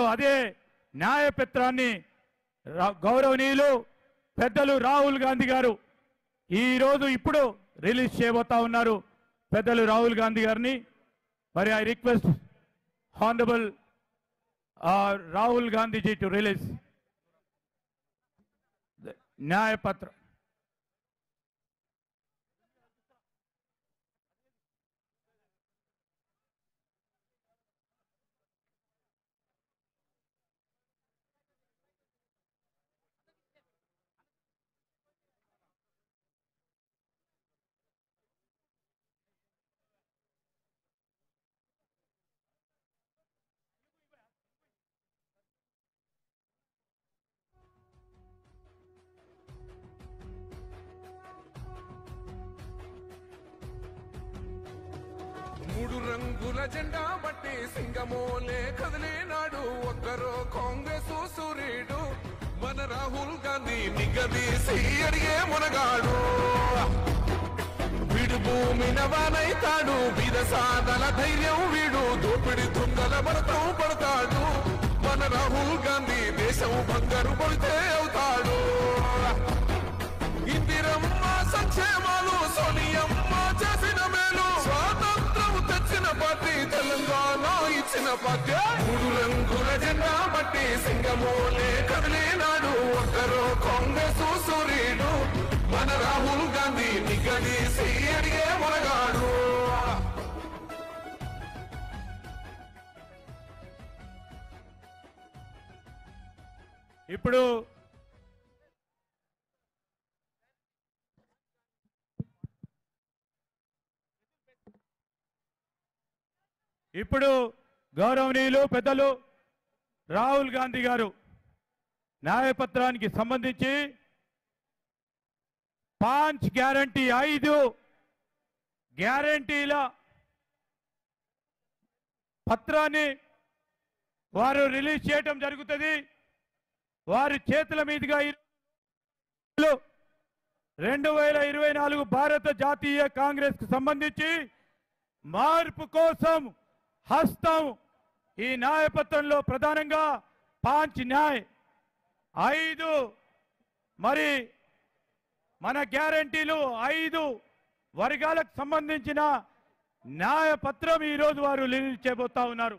So అదే న్యాయపత్రాన్ని గౌరవనీయులు పెద్దలు రాహుల్ గాంధీ గారు ఈ రోజు ఇప్పుడు రిలీజ్ చేయబోతా ఉన్నారు. పెద్దలు రాహుల్ గాంధీ గారిని మరి I request honourable Rahul Gandhiji to release Nyaya Patra. మూడు రంగుల జెండా బట్టి సింగమోలే కదిలినాడు ఒక్కరో కాంగ్రెస్ సూర్యుడు మన రాహుల్ గాంధీ నిగదీసి అడిగే మునగాడు. వీడు భూమిన వానైతాడు వీర సాధల ధైర్యం వీడు దోపిడి దొంగల భరతం పడతాడు. మన రాహుల్ గాంధీ దేశం బంగారు పడితే అవుతాడు. ఇందిరమ్మ సంక్షేమాలు సోనియమ్మ చేసిన మేలు స్వాతంత్రం తెచ్చిన పార్టీ తెలంగాణ ఇచ్చిన పార్టీ. మూడు రంగుల జెండా బట్టి సింగమోలే కదిలినాడు ఒక్కరో కాంగ్రెస్ సూర్యుడు మన రాహుల్ గాంధీ నిగదీసి అడిగే మునగాడు. ఇప్పుడు గౌరవనీయులు పెద్దలు రాహుల్ గాంధీ గారు న్యాయపత్రానికి సంబంధించి 5 గ్యారంటీ 5 గ్యారంటీల పత్రాన్ని వారు రిలీజ్ చేయడం జరుగుతుంది. వారి చేతుల మీదుగా 2024 భారత జాతీయ కాంగ్రెస్ కు సంబంధించి మార్పు కోసం హస్తం ఈ న్యాయపత్రంలో ప్రధానంగా 5 న్యాయ 5 మరి మన గ్యారంటీలు 5 వర్గాలకు సంబంధించిన న్యాయపత్రం ఈరోజు వారు రిలీజ్ చేయబోతా ఉన్నారు.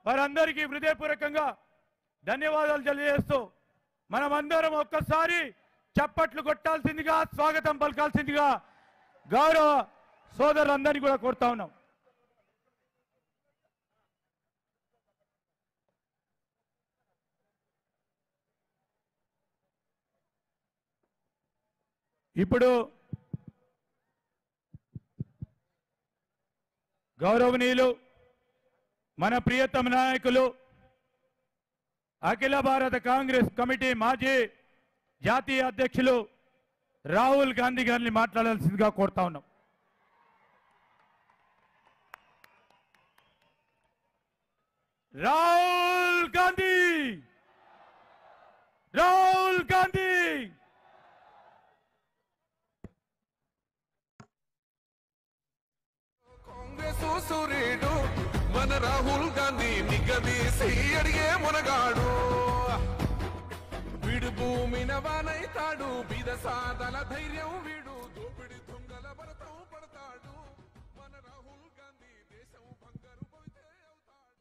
వారందరికీ హృదయపూర్వకంగా ధన్యవాదాలు తెలియజేస్తూ మనమందరం ఒక్కసారి చప్పట్లు కొట్టాల్సిందిగా స్వాగతం పలకాల్సిందిగా గౌరవ సోదరులందరినీ కూడా కోరుతా ఉన్నాం. ఇప్పుడు గౌరవనీయులు మన ప్రియతమ నాయకులు అఖిల భారత కాంగ్రెస్ కమిటీ మాజీ జాతీయ అధ్యక్షులు రాహుల్ గాంధీ గారిని మాట్లాడాల్సిందిగా కోరుతా ఉన్నాం. రాహుల్ గాంధీ, రాహుల్ గాంధీ. కాంగ్రెస్ సూర్యుడు మన రాహుల్ గాంధీ నిగదీసి అడిగే మునగాడు. వీడు భూమిన వానైతాడు బీద సాధల ధైర్యం వీడు దోపిడి దొంగల భరతం పడతాడు. మన రాహుల్ గాంధీ దేశం బంగారు పడితే అవుతాడు.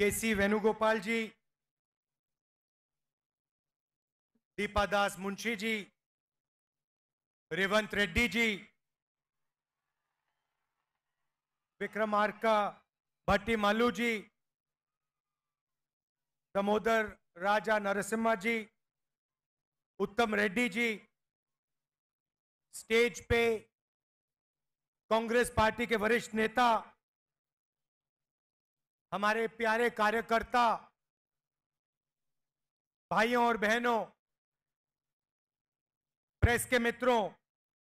केसी वेणुगोपाल जी, दीपादास मुंशी जी, रेवंत रेड्डी जी, विक्रमार्का भट्टी मल्लू जी, दामोदर राजा नरसिम्हा जी, उत्तम रेड्डी जी, स्टेज पे कांग्रेस पार्टी के वरिष्ठ नेता, हमारे प्यारे कार्यकर्ता, भाइयों और बहनों, प्रेस के मित्रों,